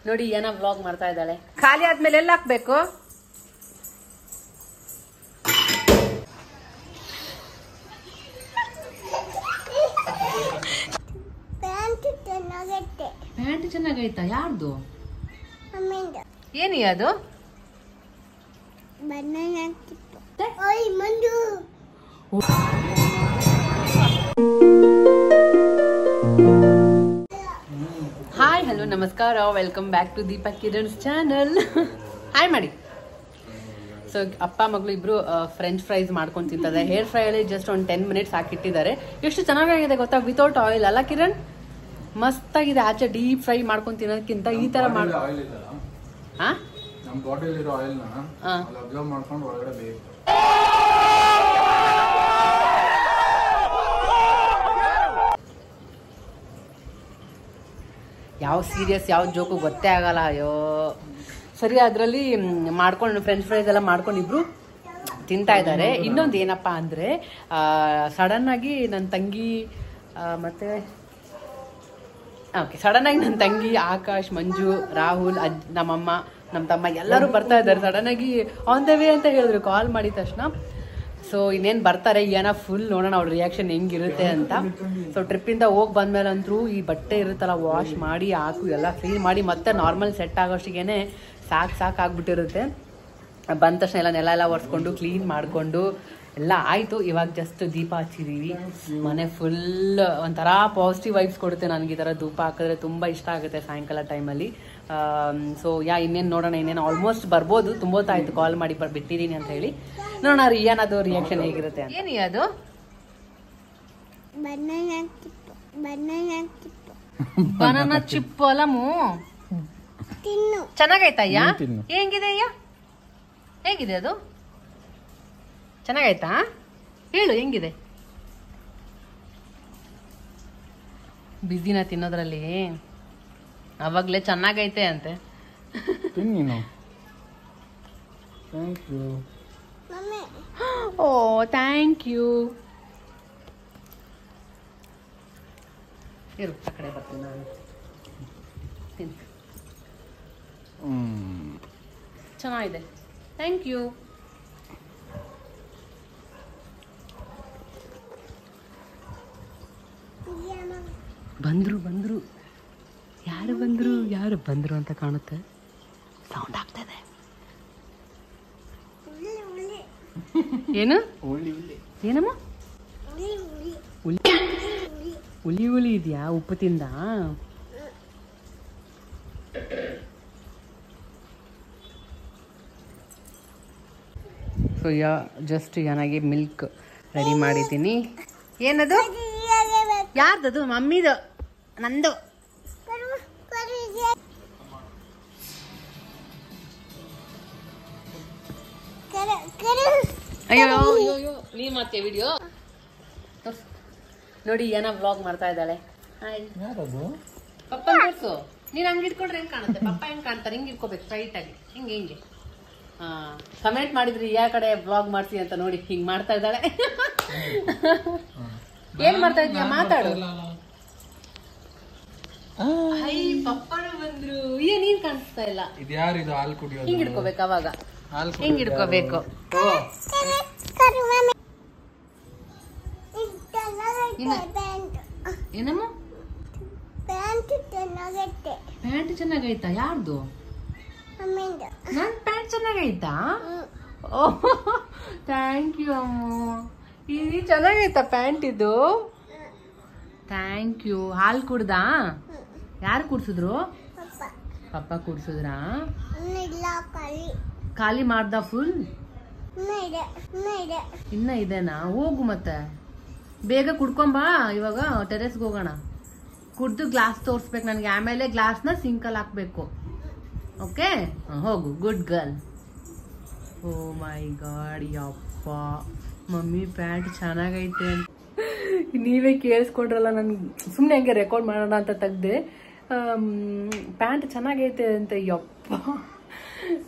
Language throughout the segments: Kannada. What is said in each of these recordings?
ನೋಡಿ ಏನೋ ವ್ಲಾಗ್ ಮಾಡ್ತಾ ಇದ್ದಾಳೆ. ಖಾಲಿ ಆದ್ಮೇಲೆ ಎಲ್ಲ ಹಾಕ್ಬೇಕು? ಪ್ಯಾಂಟ್ ಚೆನ್ನಾಗೈತಾ? ಯಾರ್ದು? ಏನಿ ಅದು? ಹಾಯ್, ಹಲೋ, ನಮಸ್ಕಾರ, welcome back to Deepa Kiran's channel. Hi ಮಾಡಿ. ಸೊ ಅಪ್ಪ ಮಗಳು ಇಬ್ರು ಫ್ರೆಂಚ್ ಫ್ರೈಸ್ ಮಾಡ್ಕೊಂಡು ತಿಂತಾರೆ. ಹೇರ್ ಫ್ರೈ ಅಲ್ಲಿ ಜಸ್ಟ್ ಒಂದು 10 ಮಿನಿಟ್ಸ್ ಹಾಕಿಟ್ಟಿದ್ದಾರೆ. ಎಷ್ಟು ಚೆನ್ನಾಗಿದೆ ಗೊತ್ತಾ, ವಿತೌಟ್ ಆಯಿಲ್ ಅಲ್ಲ ಕಿರಣ್? ಮಸ್ತ್ ಆಗಿದೆ. ಆಚೆ ಡೀಪ್ ಫ್ರೈ ಮಾಡ್ಕೊಂಡು ತಿನ್ನೋದಕ್ಕಿಂತ ಈ ತರ ಯಾವ ಸೀರಿಯಸ್ ಯಾವ ಜೋಕು ಗೊತ್ತೇ ಆಗಲ್ಲ. ಅಯ್ಯೋ ಸರಿ, ಅದ್ರಲ್ಲಿ ಮಾಡ್ಕೊಂಡು ಫ್ರೆಂಚ್ ಫ್ರೈಸ್ ಎಲ್ಲ ಮಾಡ್ಕೊಂಡು ಇಬ್ರು ತಿಂತಾ ಇದ್ದಾರೆ. ಇನ್ನೊಂದು ಏನಪ್ಪಾ ಅಂದ್ರೆ ಸಡನ್ ಆಗಿ ನನ್ನ ತಂಗಿ ಮತ್ತೆ ಸಡನ್ ಆಗಿ ನನ್ನ ತಂಗಿ, ಆಕಾಶ್, ಮಂಜು, ರಾಹುಲ್, ನಮ್ಮಮ್ಮ, ನಮ್ಮ ತಮ್ಮ ಎಲ್ಲರೂ ಬರ್ತಾ ಇದ್ದಾರೆ. ಸಡನ್ ಆಗಿ ಆನ್ ದ ವೇ ಅಂತ ಹೇಳಿದ್ರು ಕಾಲ್ ಮಾಡಿದ ತಕ್ಷಣ. ಸೊ ಇನ್ನೇನು ಬರ್ತಾರೆ, ಏನೋ ಫುಲ್ ನೋಡೋಣ ಅವ್ರ ರಿಯಾಕ್ಷನ್ ಹೆಂಗಿರುತ್ತೆ ಅಂತ. ಸೊ ಟ್ರಿಪ್ಪಿಂದ ಹೋಗಿ ಬಂದ್ಮೇಲಂತೂ ಈ ಬಟ್ಟೆ ಇರುತ್ತಲ್ಲ ವಾಶ್ ಮಾಡಿ ಹಾಕು ಎಲ್ಲ ಕ್ಲೀನ್ ಮಾಡಿ ಮತ್ತೆ ನಾರ್ಮಲ್ ಸೆಟ್ ಆಗೋಷ್ಟಿಗೆ ಸಾಕಾಗ್ಬಿಟ್ಟಿರುತ್ತೆ. ಬಂದ ತಕ್ಷಣ ಎಲ್ಲ ನೆಲ ಎಲ್ಲ ಒರೆಸ್ಕೊಂಡು ಕ್ಲೀನ್ ಮಾಡಿಕೊಂಡು ಎಲ್ಲ ಆಯಿತು. ಇವಾಗ ಜಸ್ಟ್ ದೀಪ ಹಚ್ಚಿದೀವಿ. ಮನೆ ಫುಲ್ ಒಂಥರ ಪಾಸಿಟಿವ್ ವೈಬ್ಸ್ ಕೊಡುತ್ತೆ ನನಗೆ. ಈ ಥರ ಧೂಪ ಹಾಕಿದ್ರೆ ತುಂಬ ಇಷ್ಟ ಆಗುತ್ತೆ ಸಾಯಂಕಾಲ ಟೈಮಲ್ಲಿ. ಸೊ ಇನ್ನೇನು ನೋಡೋಣ, ಇನ್ನೇನು ಆಲ್ಮೋಸ್ಟ್ ಬರ್ಬೋದು. ತುಂಬೋತಾಯ್ತು ಕಾಲ್ ಮಾಡಿ ಬಿಟ್ಟಿದ್ದೀನಿ ಅಂತ ಹೇಳಿ. ನೋಡೋಣ ಏನಾದ್ರು ರಿಯಾಕ್ಷನ್ ಹೇಗಿರುತ್ತೆ. ಏನು ಅದು? ಬನಾನಾ ಚಿಪ್ ಅಲ್ಲಮು. ಚೆನ್ನಾಗೈತಯ್ಯ? ಹೆಂಗಿದೆ ಅಯ್ಯ? ಹೇಗಿದೆ ಅದು? ಚೆನ್ನಾಗೈತಾ? ಹೇಳು ಹೆಂಗಿದೆ? ಬಿಸಿನ ತಿನ್ನೋದ್ರಲ್ಲಿ ಅವಾಗ್ಲೇ ಚೆನ್ನಾಗೈತೆ ಅಂತೆ. ಓ ಥ್ಯಾಂಕ್ ಯು. ಇರು, ಆ ಕಡೆ ಬರ್ತೀನಿ ನಾನು. ಚೆನ್ನಾಗಿದೆ, ಥ್ಯಾಂಕ್ ಯು. ಬಂದ್ರು ಯಾರು ಬಂದ್ರು ಅಂತ ಕಾಣುತ್ತೆ. ಸೌಂಡ್ ಆಗ್ತದೆ. ಏನು ಏನಮ್ಮ? ಹುಲಿ ಇದೆಯಾ? ಉಪ್ಪು ತಿಂದ? ಸೊ ಜಸ್ಟ್ ಏನಾಗಿ ಮಿಲ್ಕ್ ರೆಡಿ ಮಾಡಿದ್ದೀನಿ. ಏನದು? ಯಾರ್ದದು? ಮಮ್ಮಿದು? ನಂದು? ಅಯ್ಯೋ ನೀ ಮತ್ತೆ ವಿಡಿಯೋ ನೋಡಿ ಏನೋ ವ್ಲಾಗ್ ಮಾಡ್ತಾ ಇದ್ದಾಳೆ. ಪಪ್ಪ ತೋರ್ಸು. ನೀನ್ ಹಂಗೆ ಇಟ್ಕೊಂಡ್ರೆ ಹೆಂಗ್ ಕಾಣುತ್ತೆ? ಪಪ್ಪ ಹೆಂಗ್ ಕಾಣ್ತಾರೆ? ಹಿಂಗ್ ಇಟ್ಕೋಬೇಕು ಸ್ಟ್ರೈಟ್ ಆಗಿ, ಹಿಂಗೆ. ಕಮೆಂಟ್ ಮಾಡಿದ್ರಿ ಯಾವ ಕಡೆ ವ್ಲಾಗ್ ಮಾಡ್ತೀನಿ ಅಂತ. ನೋಡಿ ಹಿಂಗ್ ಮಾಡ್ತಾ ಇದ್ದಾಳೆ. ಏನ್ ಮಾಡ್ತಾ ಇದೀಯ? ಮಾತಾಡು. ಪಪ್ಪನು ಬಂದ್ರು. ನೀನ್ ಕಾಣಿಸ್ತಾ ಇಲ್ಲ. ಹಿಂಗ್ ಇಡ್ಕೋಬೇಕು, ಅವಾಗ ಹಿಂಗ್ ಇಡ್ಕೋಬೇಕು. ಏನಮ್ಮ? ಪ್ಯಾಂಟ್ ಚೆನ್ನಾಗೈತಾ? ಯಾರ್ದು? ನನ್ ಪ್ಯಾಂಟ್ ಚೆನ್ನಾಗೈತಾ? ಓಹ್ ಥ್ಯಾಂಕ್ ಯು ಅಮ್ಮ. ಇದು ಚೆನ್ನಾಗೈತಾ ಪ್ಯಾಂಟ್? ಇದು ಥ್ಯಾಂಕ್ ಯು. ಹಾಲು ಕುಡ್ದಾ? ಯಾರು ಕುಡ್ಸಿದ್ರು? ಪಪ್ಪ ಕುಡ್ಸಿದ್ರಾ? ಖಾಲಿ ಮಾಡ್ದ ಫುಲ್? ಇನ್ನ ಇದೆನಾ? ಹೋಗು ಮತ್ತೆ ಬೇಗ ಕುಡ್ಕೊಂಬಾ. ಇವಾಗ ಟೆರೆಸ್ಗೆ ಹೋಗೋಣ. ಕುಡ್ದು ಗ್ಲಾಸ್ ತೋರಿಸ್ಬೇಕು ನನಗೆ. ಆಮೇಲೆ ಗ್ಲಾಸ್ನ ಸಿಂಕಲ್ಲಿ ಹಾಕ್ಬೇಕು. ಓಕೆ, ಹೋಗು. Good girl. Oh my god, ಯಪ್ಪ ಮಮ್ಮಿ ಪ್ಯಾಂಟ್ ಚೆನ್ನಾಗೈತೆ. ನೀವೇ ಕೇಳಿಸ್ಕೊಂಡ್ರಲ್ಲ, ನನ್ಗೆ ಸುಮ್ಮನೆ ಹಂಗೆ ರೆಕಾರ್ಡ್ ಮಾಡೋಣ ಅಂತ ತೆಗ್ದೆ. ಪ್ಯಾಂಟ್ ಚೆನ್ನಾಗೈತೆ ಅಂತ. ಯಪ್ಪ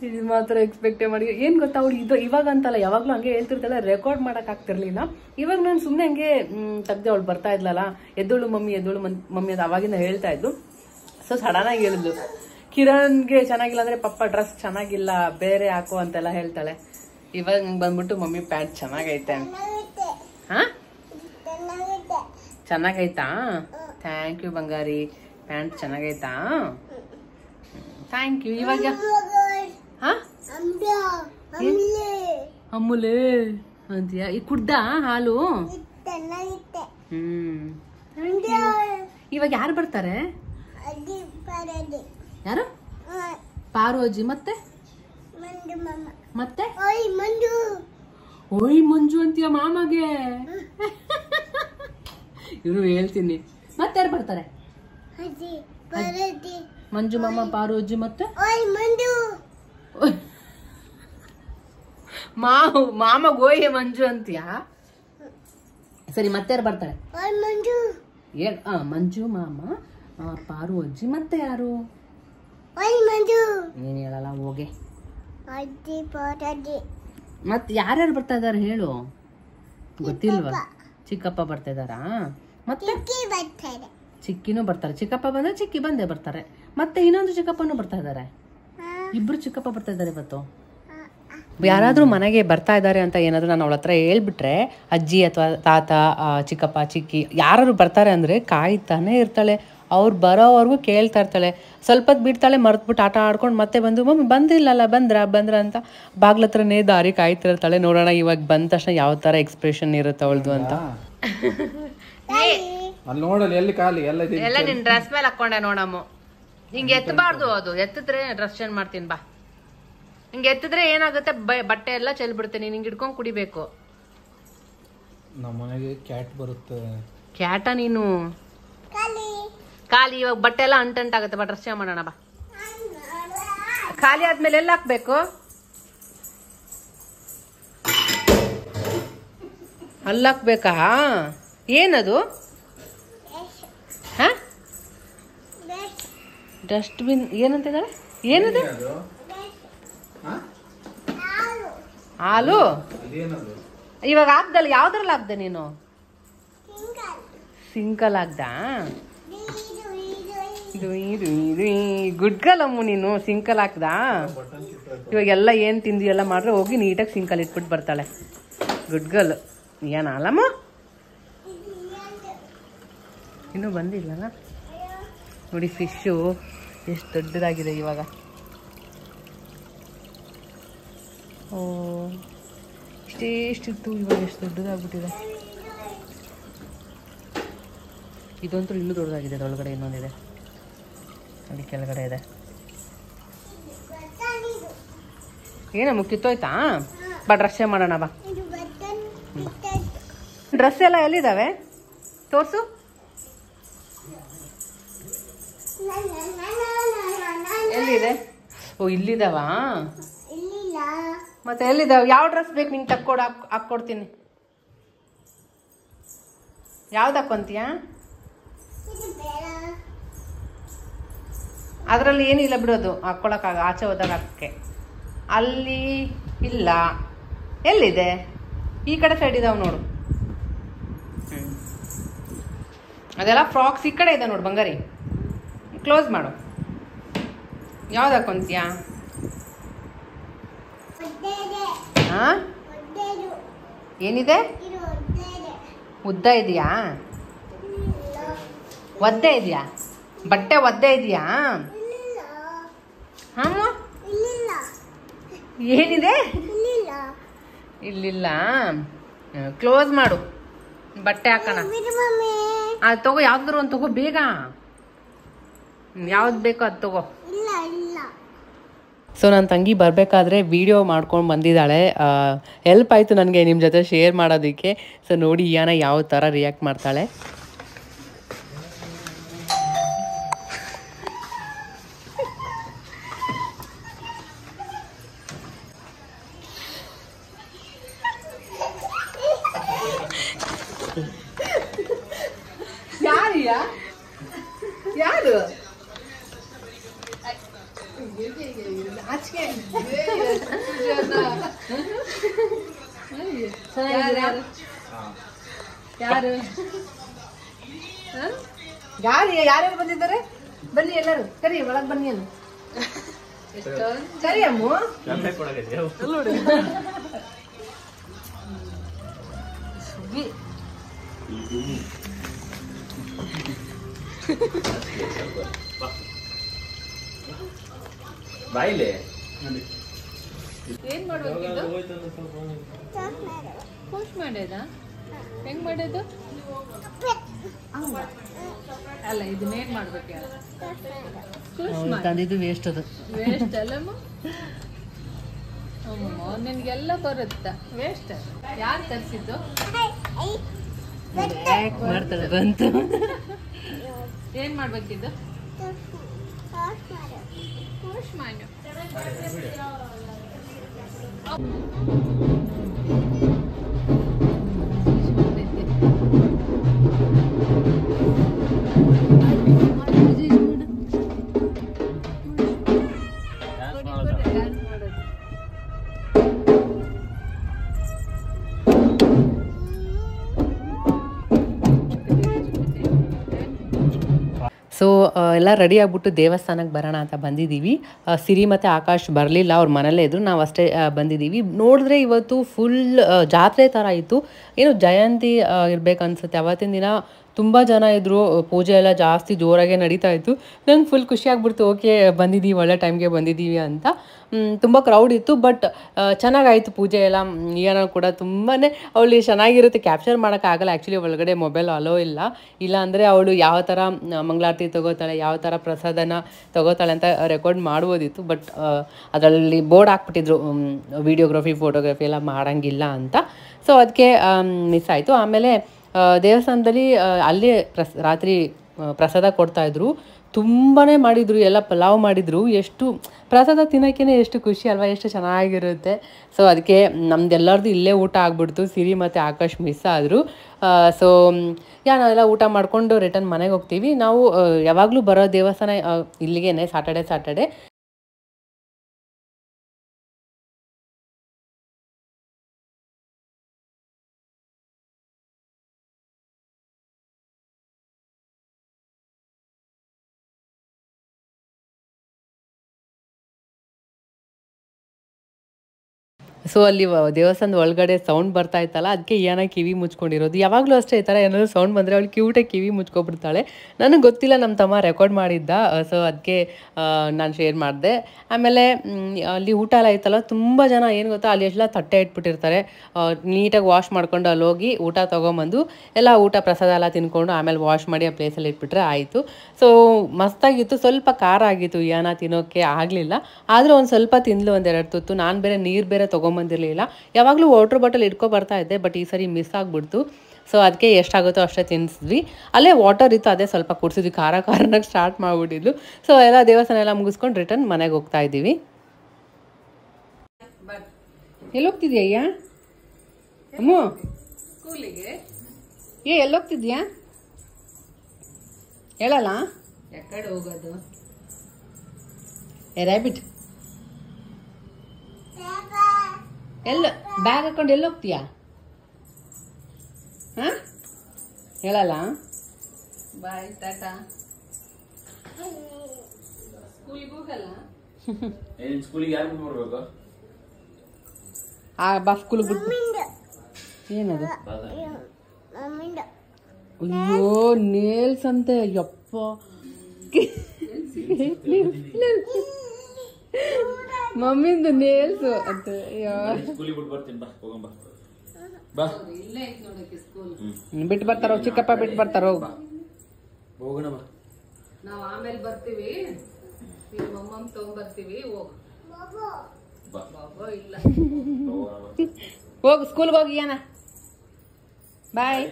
ಇದು ಮಾತ್ರ ಎಕ್ಸ್ಪೆಕ್ಟೇ ಮಾಡಿ. ಏನು ಗೊತ್ತಾ, ಅವ್ಳು ಇದು ಇವಾಗ ಅಂತಲ್ಲ, ಯಾವಾಗಲೂ ಹಂಗೆ ಹೇಳ್ತಿರ್ತಾಳೆ, ರೆಕಾರ್ಡ್ ಮಾಡಕ್ ಆಗ್ತಿರ್ಲಿಲ್ಲ. ಇವಾಗ ನಾನು ಸುಮ್ಮನೆ ಹಂಗೆ ತೆಗ್ದೆ, ಅವಳು ಬರ್ತಾ ಇದ್ಲಲ್ಲ, ಎದ್ದೋಳು ಮಮ್ಮಿ ಅದು ಅವಾಗಿಂದ ಹೇಳ್ತಾ ಇದ್ದು. ಸೊ ಸಡನ್ ಆಗಿ ಹೇಳಿದ್ಲು, ಕಿರಣ್ಗೆ ಚೆನ್ನಾಗಿಲ್ಲ ಅಂದ್ರೆ ಪಪ್ಪ ಡ್ರೆಸ್ ಚೆನ್ನಾಗಿಲ್ಲ ಬೇರೆ ಹಾಕೋ ಅಂತೆಲ್ಲ ಹೇಳ್ತಾಳೆ. ಇವಾಗ ನಂಗೆ ಬಂದ್ಬಿಟ್ಟು ಮಮ್ಮಿ ಪ್ಯಾಂಟ್ ಚೆನ್ನಾಗೈತೆ. ಹಾ, ಚೆನ್ನಾಗೈತಾ? ಥ್ಯಾಂಕ್ ಯು ಬಂಗಾರಿ, ಪ್ಯಾಂಟ್ ಚೆನ್ನಾಗೈತಾ? Thank you. ಇವಾಗ ಹಾ ಅಮ್ಮುಲೆ ಅಂತೀಯ? ಈ ಕುಡ್ದ ಹಾಲು? ಇವಾಗ ಯಾರು ಬರ್ತಾರೆ? ಯಾರು? ಪಾರು ಅಜ್ಜಿ. ಮತ್ತೆ ಮತ್ತೆ ಓಯ್ ಮಂಜು ಅಂತೀಯ ಮಾಮಗೆ? ಇರು ಹೇಳ್ತೀನಿ. ಮತ್ತೆ ಯಾರು ಬರ್ತಾರೆ? ಮಂಜು ಮಾಮ, ಪಾರು ಅಜ್ಜಿ, ಮತ್ತೆ ಮಾಮ ಗೋಯೆ ಮಂಜು ಅಂತೀಯ? ಸರಿ, ಮತ್ತೆ ಯಾರು ಬರ್ತಾರೆ? ಏನ್? ಮಂಜು ಮಾಮ, ಪಾರು ಅಜ್ಜಿ, ಮತ್ತೆ ಯಾರು? ನೀನ್ ಹೇಳಲ್ಲ, ಹೋಗೆ. ಮತ್ ಯಾರ್ಯಾರು ಬರ್ತಾ ಇದಾರೆ ಹೇಳು. ಗೊತ್ತಿಲ್ವಾ? ಚಿಕ್ಕಪ್ಪ ಬರ್ತಾ ಇದಾರಾ? ಮತ್ತೆ ಚಿಕ್ಕಿನೂ ಬರ್ತಾರೆ. ಚಿಕ್ಕಪ್ಪ ಬಂದ್ರೆ ಚಿಕ್ಕಿ ಬಂದೇ ಬರ್ತಾರೆ. ಮತ್ತೆ ಇನ್ನೊಂದು ಚಿಕ್ಕಪ್ಪನೂ ಬರ್ತಾ ಇದಾರೆ. ಇಬ್ರು ಚಿಕ್ಕಪ್ಪ ಬರ್ತಾ ಇದಾರೆ ಇವತ್ತು. ಯಾರಾದ್ರೂ ಮನೆಗೆ ಬರ್ತಾ ಇದ್ದಾರೆ ಅಂತ ಏನಾದ್ರು ನಾನು ಅವಳ ಹತ್ರ ಹೇಳ್ಬಿಟ್ರೆ, ಅಜ್ಜಿ ಅಥವಾ ತಾತ, ಚಿಕ್ಕಪ್ಪ, ಚಿಕ್ಕಿ ಯಾರು ಬರ್ತಾರೆ ಅಂದ್ರೆ ಕಾಯ್ತಾನೆ ಇರ್ತಾಳೆ. ಅವ್ರು ಬರೋವರೆಗೂ ಕೇಳ್ತಾ ಇರ್ತಾಳೆ. ಸ್ವಲ್ಪ ಹೊತ್ತು ಬಿಡ್ತಾಳೆ, ಮರೆತ್ಬಿಟ್ಟು ಆಟ ಆಡ್ಕೊಂಡು ಮತ್ತೆ ಬಂದು, ಮಮ್ಮಿ ಬಂದಿಲ್ಲಲ್ಲ, ಬಂದ್ರ ಅಂತ ಬಾಗ್ಲತ್ರನೇ ದಾರಿ ಕಾಯ್ತಿರ್ತಾಳೆ. ನೋಡೋಣ ಇವಾಗ ಬಂದ ತಕ್ಷಣ ಯಾವ ತರ ಎಕ್ಸ್ಪ್ರೆಷನ್ ಇರುತ್ತೆ ಅವಳದು ಅಂತ. ಎಲ್ಲ ನಿನ್ ಡ್ರೆಸ್ ಮೇಲೆ ಹಾಕೊಂಡೆ ನೋಡಮ್ಮ. ಹಿಂಗೆ ಎತ್ತಬಾರ್ದು, ಅದು ಎತ್ತಿದ್ರೆ ಡ್ರೆಸ್ ಚೇಂಜ್ ಮಾಡ್ತೀನಿ ಬಾ. ಹಿಂಗೆ ಎತ್ತಿದ್ರೆ ಏನಾಗುತ್ತೆ, ಬಟ್ಟೆ ಎಲ್ಲ ಚೆಲ್ಬಿಡ್ತೇನೆ. ನೀನ್ ಹಿಂಗೆ ಹಿಡ್ಕೊಂಡ್ ಕುಡಿಬೇಕು. ನಮ್ಮನೆಗೆ ಕ್ಯಾಟ್ ಬರುತ್ತೆ. ಕ್ಯಾಟ ನೀನು? ಖಾಲಿ ಇವಾಗ ಬಟ್ಟೆ ಎಲ್ಲ ಅಂಟಾಗುತ್ತೆ. ಬಾ ಡ್ರೆಸ್ ಚೇಂಜ್ ಮಾಡೋಣ ಬಾ. ಖಾಲಿ ಆದ್ಮೇಲೆ ಎಲ್ಲ ಹಾಕ್ಬೇಕು? ಅಲ್ಲಾಕ್ಬೇಕಾ? ಏನದು? ಹ, ಡಸ್ಟ್ಬಿನ್ ಏನಂತಿದ್ದಾಳೆ? ಏನದು? ಹಾಲು? ಇವಾಗ ಹಾಕ್ದಲ್ಲ, ಯಾವ್ದ್ರಲ್ಲಿ ಹಾಕ್ದೆ ನೀನು? ಸಿಂಕಲ್ ಹಾಕ್ದ? ಗುಡ್ ಗರ್ಲ್ ಅಮ್ಮು ನೀನು. ಸಿಂಕಲ್ ಹಾಕ್ದ? ಇವಾಗೆಲ್ಲ ಏನ್ ತಿಂದಿ ಎಲ್ಲ ಮಾಡ್ರೆ ಹೋಗಿ ನೀಟಾಗಿ ಸಿಂಕಲ್ ಇಟ್ಬಿಟ್ಟು ಬರ್ತಾಳೆ. Good girl. ಏನಲ್ಲಮ್ಮ, ಇನ್ನೂ ಬಂದಿಲ್ಲಲ್ಲ ನೋಡಿ. ಫಿಶು ಎಷ್ಟು ದೊಡ್ಡದಾಗಿದೆ ಇವಾಗ. ಓ, ಇಷ್ಟೇಷ್ಟಿತ್ತು, ಇವಾಗ ಎಷ್ಟು ದೊಡ್ಡದಾಗ್ಬಿಟ್ಟಿದೆ. ಇದಂತೂ ಇನ್ನೂ ದೊಡ್ಡದಾಗಿದೆ. ಅದರೊಳಗಡೆ ಇನ್ನೊಂದಿದೆ ಅಲ್ಲಿ ಕೆಳಗಡೆ ಇದೆ. ಏನಮ್ಮ ಕಿತ್ತೋಯ್ತಾ? ಬಾ ಡ್ರೆಸ್ ಮಾಡೋಣ ಬಾ. ಡ್ರೆಸ್ ಎಲ್ಲ ಎಲ್ಲಿದ್ದಾವೆ ತೋರ್ಸು. ಎಲ್ಲಿದೆ? ಓ, ಇಲ್ಲಿದಾವ? ಮತ್ತೆ ಎಲ್ಲಿದಾವ? ಯಾವ ಡ್ರೆಸ್ ಬೇಕು ನಿಂಗೆ? ಹಾಕ್ಕೊಡ್ತೀನಿ. ಯಾವ್ದು ಹಾಕೊಂತೀಯ? ಅದರಲ್ಲಿ ಏನಿಲ್ಲ ಬಿಡೋದು, ಹಾಕ್ಕೊಳಕ್ಕಾಗ ಆಚೆ ಹೋದಾಗ ಹಾಕಕ್ಕೆ. ಅಲ್ಲಿ ಇಲ್ಲ. ಎಲ್ಲಿದೆ? ಈ ಕಡೆ ಸೈಡ್ ಇದಾವೆ ನೋಡು. ಅದೆಲ್ಲ ಫ್ರಾಕ್ಸ್ ಈ ಕಡೆ ಇದೆ ನೋಡು ಬಂಗಾರಿ. ಕ್ಲೋಸ್ ಮಾಡು. ಯಾವ್ದು ಹಾಕೊಂತೀಯ? ಹಾ, ಏನಿದೆ? ಉದ್ದ ಇದೆಯಾ? ಒದ್ದೆ ಇದೆಯಾ? ಬಟ್ಟೆ ಒದ್ದೆ ಇದೆಯಾ? ಹಮ್ಮ, ಏನಿದೆ? ಇಲ್ಲಿಲ್ಲ. ಕ್ಲೋಸ್ ಮಾಡು, ಬಟ್ಟೆ ಹಾಕೋಣ. ಅದು ತಗೋ, ಯಾವ್ದಾದ್ರು ಒಂದು ತಗೋ ಬೇಗ. ಯಾವ್ದು ಬೇಕೋ ಅದು ತಗೋ. ಸೊ ನನ್ನ ತಂಗಿ ಬರಬೇಕಾದ್ರೆ ವಿಡಿಯೋ ಮಾಡ್ಕೊಂಡು ಬಂದಿದ್ದಾಳೆ. ಹೆಲ್ಪ್ ಆಯಿತು ನನಗೆ ನಿಮ್ಮ ಜೊತೆ ಶೇರ್ ಮಾಡೋದಕ್ಕೆ. ಸೊ ನೋಡಿ ಇಯಾನ ಯಾವ ಥರ ರಿಯಾಕ್ಟ್ ಮಾಡ್ತಾಳೆ. ಯಾರು ಯಾರು ಯಾರ್ಯಾರು ಬಂದಿದ್ದಾರೆ? ಬನ್ನಿ ಎಲ್ಲರೂ, ಕರಿ ಒಳಗ್ ಬನ್ನಿ ಅಲ್ಲ. ಸರಿ ಅಮ್ಮ ಬಾಯಿಲೆ ಏನ್ ಮಾಡ್ಬೇಕಿದ್ದು? ಪೋಸ್ಟ್ ಮಾಡ್ಯದ? ಹೆಂಗ್ ಮಾಡೋದು? ಅಲ್ಲ ಇದನ್ನೇನ್ ಮಾಡ್ಬೇಕು? ತಂದಿದ್ದು ವೇಸ್ಟ್ ಅದು. ವೇಸ್ಟ್ ಅಲ್ಲಮ್ಮ, ನಿನ್ಗೆಲ್ಲ ಬರುತ್ತಾ? ವೇಸ್ಟ್. ಯಾರು ತರಿಸಿದ್ದು? ಮಾಡ್ತಾಳೆ ಬಂತು. ಏನ್ ಮಾಡ್ಬೇಕಿದ್ದು? ಪೋಸ್ಟ್ ಮಾಡು. ಸೊ ಎಲ್ಲ ರೆಡಿ ಆಗ್ಬಿಟ್ಟು ದೇವಸ್ಥಾನಕ್ಕೆ ಬರೋಣ ಅಂತ ಬಂದಿದ್ದೀವಿ. ಸಿರಿ ಮತ್ತು ಆಕಾಶ್ ಬರಲಿಲ್ಲ, ಅವ್ರ ಮನೇಲೇ ಇದ್ದರು, ನಾವು ಅಷ್ಟೇ ಬಂದಿದ್ದೀವಿ. ನೋಡಿದ್ರೆ ಇವತ್ತು ಫುಲ್ ಜಾತ್ರೆ ಥರ ಇತ್ತು. ಏನು ಜಯಂತಿ ಇರಬೇಕನ್ಸುತ್ತೆ. ಅವತ್ತಿನ ದಿನ ತುಂಬ ಜನ ಇದ್ದರು, ಪೂಜೆ ಎಲ್ಲ ಜಾಸ್ತಿ ಜೋರಾಗೆ ನಡೀತಾ ಇತ್ತು. ನಂಗೆ ಫುಲ್ ಖುಷಿಯಾಗ್ಬಿಡ್ತು, ಓಕೆ ಬಂದಿದ್ದೀವಿ, ಒಳ್ಳೆ ಟೈಮ್ಗೆ ಬಂದಿದ್ದೀವಿ ಅಂತ. ತುಂಬ ಕ್ರೌಡ್ ಇತ್ತು, ಬಟ್ ಚೆನ್ನಾಗಾಯಿತು ಪೂಜೆ ಎಲ್ಲ. ಏನೋ ಕೂಡ ತುಂಬಾ ಅವಳು ಚೆನ್ನಾಗಿರುತ್ತೆ, ಕ್ಯಾಪ್ಚರ್ ಮಾಡೋಕ್ಕಾಗಲ್ಲ. ಆ್ಯಕ್ಚುಲಿ ಒಳಗಡೆ ಮೊಬೈಲ್ ಅಲೋ ಇಲ್ಲ ಅಂದರೆ ಅವಳು ಯಾವ ಥರ ಮಂಗಳಾರತಿ ತೊಗೋತಾಳೆ, ಯಾವ ಥರ ಪ್ರಸಾದನ ತೊಗೋತಾಳೆ ಅಂತ ರೆಕಾರ್ಡ್ ಮಾಡ್ಬೋದಿತ್ತು. ಬಟ್ ಅದರಲ್ಲಿ ಬೋರ್ಡ್ ಹಾಕ್ಬಿಟ್ಟಿದ್ರು, ವಿಡಿಯೋಗ್ರಫಿ ಫೋಟೋಗ್ರಫಿ ಎಲ್ಲ ಮಾಡೋಂಗಿಲ್ಲ ಅಂತ. ಸೊ ಅದಕ್ಕೆ ಮಿಸ್ ಆಯಿತು. ಆಮೇಲೆ ದೇವಸ್ಥಾನದಲ್ಲಿ ಅಲ್ಲೇ ರಾತ್ರಿ ಪ್ರಸಾದ ಕೊಡ್ತಾಯಿದ್ರು. ತುಂಬಾ ಮಾಡಿದರು, ಎಲ್ಲ ಪಲಾವ್ ಮಾಡಿದರು. ಎಷ್ಟು ಪ್ರಸಾದ ತಿನ್ನೋಕ್ಕೇ ಎಷ್ಟು ಖುಷಿ ಅಲ್ವಾ, ಎಷ್ಟು ಚೆನ್ನಾಗಿರುತ್ತೆ. ಸೊ ಅದಕ್ಕೆ ನಮ್ದೆಲ್ಲರದು ಇಲ್ಲೇ ಊಟ ಆಗ್ಬಿಡ್ತು. ಸಿರಿ ಮತ್ತು ಆಕಾಶ್ ಮಿಸ್ ಆದರು. ಸೊ ನಾವೆಲ್ಲ ಊಟ ಮಾಡಿಕೊಂಡು ರಿಟರ್ನ್ ಮನೆಗೆ ಹೋಗ್ತೀವಿ. ನಾವು ಯಾವಾಗಲೂ ಬರೋ ದೇವಸ್ಥಾನ ಇಲ್ಲಿಗೇನೆ, ಸ್ಯಾಟರ್ಡೆ. ಸೊ ಅಲ್ಲಿ ದೇವಸ್ಥಾನದ ಒಳಗಡೆ ಸೌಂಡ್ ಬರ್ತಾ ಇತ್ತಲ್ಲ, ಅದಕ್ಕೆ ಏನ ಕಿವಿ ಮುಚ್ಕೊಂಡಿರೋದು. ಯಾವಾಗಲೂ ಅಷ್ಟೇ ಈ ಥರ ಏನಾದರೂ ಸೌಂಡ್ ಬಂದರೆ ಅವಳು ಕ್ಯೂಟಾಗಿ ಕಿವಿ ಮುಚ್ಕೊಬಿಡ್ತಾಳೆ. ನನಗೆ ಗೊತ್ತಿಲ್ಲ, ನಮ್ಮ ತಮ್ಮ ರೆಕಾರ್ಡ್ ಮಾಡಿದ್ದ. ಸೊ ಅದಕ್ಕೆ ನಾನು ಶೇರ್ ಮಾಡಿದೆ. ಆಮೇಲೆ ಅಲ್ಲಿ ಊಟ ಎಲ್ಲ ಇತ್ತಲ್ಲ, ತುಂಬ ಜನ ಏನು ಗೊತ್ತಾ, ಅಲ್ಲಿ ಎಲ್ಲ ತಟ್ಟೆ ಇಟ್ಬಿಟ್ಟಿರ್ತಾರೆ. ನೀಟಾಗಿ ವಾಶ್ ಮಾಡ್ಕೊಂಡು ಅಲ್ಲಿ ಹೋಗಿ ಊಟ ತೊಗೊಂಬಂದು ಎಲ್ಲ ಊಟ ಪ್ರಸಾದ ಎಲ್ಲ ತಿನ್ಕೊಂಡು ಆಮೇಲೆ ವಾಶ್ ಮಾಡಿ ಆ ಪ್ಲೇಸಲ್ಲಿ ಇಟ್ಬಿಟ್ರೆ ಆಯಿತು. ಸೊ ಮಸ್ತಾಗಿತ್ತು. ಸ್ವಲ್ಪ ಖಾರ ಆಗಿತ್ತು, ಏನ ತಿನ್ನೋಕ್ಕೆ ಆಗಲಿಲ್ಲ. ಆದರೂ ಒಂದು ಸ್ವಲ್ಪ ತಿಂದ್ಲು, ಒಂದೆರಡು ತುತ್ತು. ನಾನು ಬೇರೆ ನೀರು ಬೇರೆ ತೊಗೊಂಬಂದಿರಲಿಲ್ಲ. ಯಾವಾಗಲೂ ವಾಟರ್ ಬಾಟಲ್ ಬರ್ತಾ ಇದ್ದೆ, ಬಟ್ ಈ ಸರಿ ಮಿಸ್ ಆಗಿಬಿಡ್ತು. ಸೊ ಅದಕ್ಕೆ ಎಷ್ಟಾಗುತ್ತೋ ಅಷ್ಟೇ ತಿನ್ನಿಸಿದ್ವಿ. ಅಲ್ಲೇ ವಾಟರ್ ಇತ್ತು, ಅದೇ ಸ್ವಲ್ಪ ಕುಡಿಸಿದ್ವಿ. ಖಾರನಾಗಿ ಸ್ಟಾರ್ಟ್ ಮಾಡಿಬಿಟ್ಟಿದ್ಲು. ಸೊ ಎಲ್ಲ ದೇವಸ್ಥಾನ ಎಲ್ಲ ಮುಗಿಸ್ಕೊಂಡು ರಿಟರ್ನ್ ಮನೆಗೆ ಹೋಗ್ತಾ ಇದ್ದೀವಿ. ಎಲ್ಲಿ ಹೋಗ್ತಿದ್ಯಾ ಅಮ್ಮ? ಸ್ಕೂಲಿಗೆ. ಎಲ್ಲಿ ಹೋಗ್ತಿದ್ಯಾ ಹೇಳಲ್ಲ? ಯಾಕಡೆ ಹೋಗೋದು? ರ್ಯಾಬಿಟ್ ಎಲ್ಲ ಬ್ಯಾಗ್ ಹಾಕೊಂಡು ಎಲ್ಲಿ ಹೋಗ್ತೀಯಾ? ಹಾಂ ಹೇಳಲ್ಲ? ಬಾಯ್ ಟಾಟಾ. ಸ್ಕೂಲಿಗೆ ಹೋಗಲ್ಲ? ಸ್ಕೂಲಿಗೆ ಯಾರು ಬಿಡ್ಬೇಕು? ಬಾ ಸ್ಕೂಲಿಗೆ ಬಿಟ್ಟು. ಏನದು? ಅಯ್ಯೋ ನೇಲ್ಸ್ ಅಂತೆ, ಯಪ್ಪ. ಮಮ್ಮಿಂದು ನೇಲ್ಸು ಅಂತ. ಬಿಟ್ಟು ಬರ್ತಾರ ಚಿಕ್ಕಪ್ಪ, ಬಿಟ್ಟು ಬರ್ತಾರ. ನಾವು ಆಮೇಲೆ ಬರ್ತೀವಿ, ಮಮ್ಮ ತಗೊಂಡ್ಬರ್ತೀವಿ. ಹೋಗು ಸ್ಕೂಲ್ಗೆ ಹೋಗಿ. ಏನ ಬಾಯ್.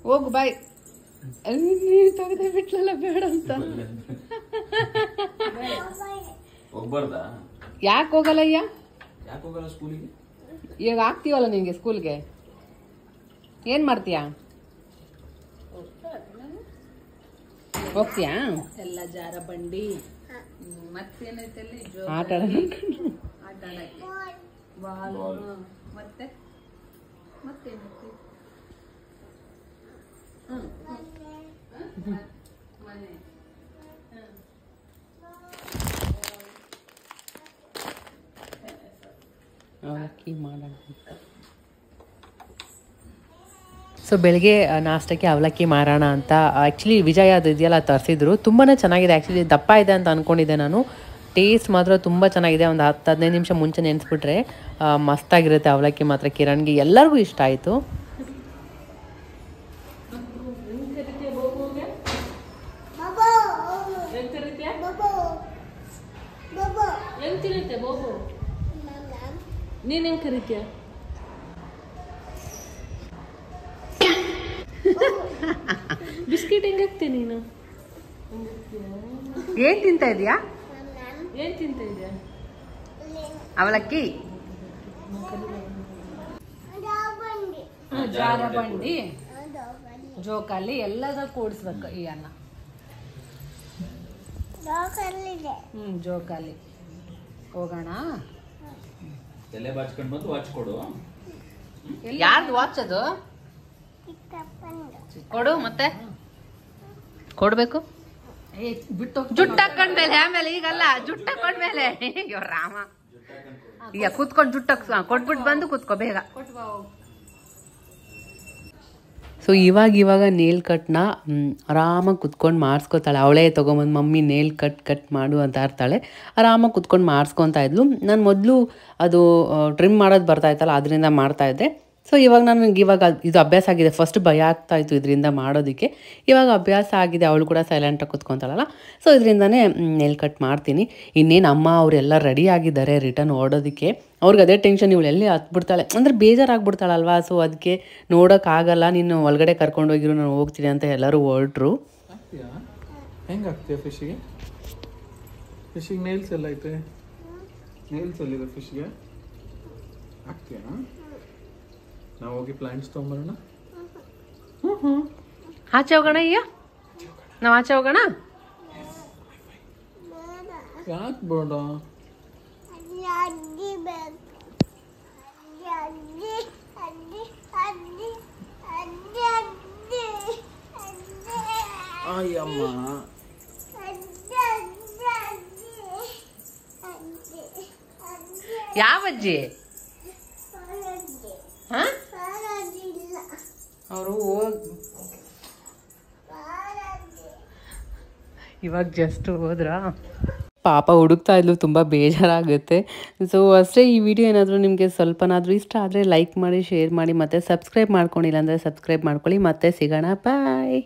ಹೋಗು ಬಾಯ್. ನೀರು ತೆಗೆದೇ ಬಿಟ್ಲಲ್ಲ, ಬೇಡ ಅಂತ. ಯಾಕೆ ಹೋಗಲ್ಲಯ್ಯ? ಈಗ ಆಗ್ತೀವಲ್ಲ ನಿಂಗೆ ಸ್ಕೂಲ್ಗೆ. ಏನ್ ಮಾಡ್ತೀಯಾ? ಹೋಗ್ತೀಯಾ ಎಲ್ಲ ಜಾರ ಬಂಡಿ ಮತ್ತೇನೈತೆ ಅಲ್ಲಿ ಆಟ ಆಟ ಆಡಕ್ಕೆ ಬಾಲ್ ಮತ್ತೆ ಮತ್ತೇನೈತಿ ಮನೆ ಅವಲಕ್ಕಿ ಮಾಡೋಣ. ಸೊ ಬೆಳಗ್ಗೆ ನಾಷ್ಟಕ್ಕೆ ಅವಲಕ್ಕಿ ಮಾರೋಣ ಅಂತ ಆ್ಯಕ್ಚುಲಿ ವಿಜಯ ಅದು ಇದೆಯಲ್ಲ ತರಿಸಿದ್ರು. ತುಂಬಾ ಚೆನ್ನಾಗಿದೆ ಆ್ಯಕ್ಚುಲಿ, ದಪ್ಪ ಇದೆ ಅಂತ ಅಂದ್ಕೊಂಡಿದ್ದೆ ನಾನು. ಟೇಸ್ಟ್ ಮಾತ್ರ ತುಂಬ ಚೆನ್ನಾಗಿದೆ. ಒಂದು 10-15 ನಿಮಿಷ ಮುಂಚೆ ನೆನೆಸ್ಬಿಟ್ರೆ ಮಸ್ತಾಗಿರುತ್ತೆ ಅವಲಕ್ಕಿ ಮಾತ್ರ. ಕಿರಣ್ಗೆ ಎಲ್ಲರಿಗೂ ಇಷ್ಟ ಆಯಿತು. ನೀನ್ ಹೆಂಗ್ ಕರಿತೀಯ? ಬಿಸ್ಕಿಟ್ ಹೆಂಗ್ ಹಾಕ್ತೀಯ ನೀನು? ಏನ್ ತಿಂತ ಇದೀಯಾ? ಏನ್ ತಿಂತ ಇದೀಯ? ಅವಲಕ್ಕಿ. ಜಾರ ಬಂಡಿ ಜೋಕಾಲಿ ಎಲ್ಲದ ಕೂಡಿಸ್ಬೇಕು ಈ ಅನ್ನ. ಜೋಕಾಲಿ ಹೋಗೋಣ. ತಲೆ ಬಾಚ್ಕೊಂಡ್ ಬಂದು ವಾಚ್ ಕೊಡು. ಯಾರ್ದು ವಾಚ್ ಅದು? ಕೊಡು ಮತ್ತೆ ಕೊಡ್ಬೇಕು. ಬಿಟ್ಟು ಜುಟ್ಟು ಹಾಕೊಂಡ್ಮೇಲೆ ಆಮೇಲೆ ಈಗಲ್ಲ, ಜುಟ್ಟು ಹಾಕೊಂಡ್ಮೇಲೆ ಅಯ್ಯೋ ರಾಮ. ಈಗ ಕುತ್ಕೊಂಡು ಜುಟ್ಟು ಕೊಟ್ಬಿಟ್ಟು ಬಂದು ಕುತ್ಕೋ ಬೇಗ. ಸೊ ಇವಾಗ ನೇಲ್ ಕಟ್ನ ಆರಾಮಾಗಿ ಕುತ್ಕೊಂಡು ಮಾಡಿಸ್ಕೊತಾಳೆ. ಅವಳೇ ತೊಗೊಂಬಂದು ಮಮ್ಮಿ ನೇಲ್ ಕಟ್ ಮಾಡು ಅಂತ ಇರ್ತಾಳೆ. ಆರಾಮಾಗಿ ಕುತ್ಕೊಂಡು ಮಾಡಿಸ್ಕೊತಾ ಇದ್ಲು. ನಾನು ಮೊದಲು ಅದು ಟ್ರಿಮ್ ಮಾಡೋದು ಬರ್ತಾಯಿತ್ತಲ್ಲ, ಅದರಿಂದ ಮಾಡ್ತಾಯಿದ್ದೆ. ಸೊ ನನಗೆ ಇವಾಗ ಇದು ಅಭ್ಯಾಸ ಆಗಿದೆ. ಫಸ್ಟ್ ಭಯ ಆಗ್ತಾಯಿತ್ತು ಇದರಿಂದ ಮಾಡೋದಕ್ಕೆ, ಇವಾಗ ಅಭ್ಯಾಸ ಆಗಿದೆ. ಅವಳು ಕೂಡ ಸೈಲೆಂಟಾಗಿ ಕುತ್ಕೊತಾಳಲ್ಲ, ಸೊ ಇದರಿಂದನೇ ನೇಲ್ ಕಟ್ ಮಾಡ್ತೀನಿ. ಇನ್ನೇನು ಅಮ್ಮ ಅವರೆಲ್ಲ ರೆಡಿ ಆಗಿದ್ದಾರೆ ರಿಟರ್ನ್ ಓಡೋದಕ್ಕೆ. ಅವ್ರಿಗೆ ಅದೇ ಟೆನ್ಷನ್, ಇವಳು ಎಲ್ಲಿ ಹತ್ಬಿಡ್ತಾಳೆ ಅಂದರೆ ಬೇಜಾರಾಗ್ಬಿಡ್ತಾಳಲ್ವಾ. ಸೊ ಅದಕ್ಕೆ ನೋಡೋಕ್ಕಾಗಲ್ಲ, ನೀನು ಒಳಗಡೆ ಕರ್ಕೊಂಡೋಗಿರು, ನಾನು ಹೋಗ್ತೀನಿ ಅಂತ ಎಲ್ಲರೂ ಹೊರಟ್ರು. ಹೆಂಗೆ ಆಗ್ತೀಯ ಫಿಶಿಗೆ? ಫಿಶಿಗೆ ನೇಲ್ಸ್ ಎಲ್ಲ ಐತೆ, ನೇಲ್ಸ್ ಎಲ್ಲಿದೆ ಫಿಶ್ಗೆ? ಆಗ್ತೀಯಾ? ನಾವು ಹೋಗಿ ಪ್ಲಾಂಟ್ಸ್ ತೊಗೊಂಬರೋಣ. ಆಚೆ ಹೋಗೋಣ. ಈಗ ನಾವು ಆಚೆ ಹೋಗೋಣ. ಯಾಕೆ ಬೇಡ? ಅಯ್ಯಮ್ಮ, ಯಾವ ಅಜ್ಜಿ? ಅವರು ಇವಾಗ ಜಸ್ಟ್ ಹೋದ್ರ. ಪಾಪ ಹುಡುಕ್ತಾ ಇದ್ಲು, ತುಂಬ ಬೇಜಾರಾಗುತ್ತೆ. ಸೊ ಅಷ್ಟೇ. ಈ ವಿಡಿಯೋ ಏನಾದರೂ ನಿಮಗೆ ಸ್ವಲ್ಪನಾದರೂ ಇಷ್ಟ ಆದರೆ ಲೈಕ್ ಮಾಡಿ, ಶೇರ್ ಮಾಡಿ, ಮತ್ತು ಸಬ್ಸ್ಕ್ರೈಬ್ ಮಾಡ್ಕೊಂಡಿಲ್ಲ ಅಂದರೆ ಸಬ್ಸ್ಕ್ರೈಬ್ ಮಾಡ್ಕೊಳ್ಳಿ. ಮತ್ತೆ ಸಿಗೋಣ. ಬಾಯ್.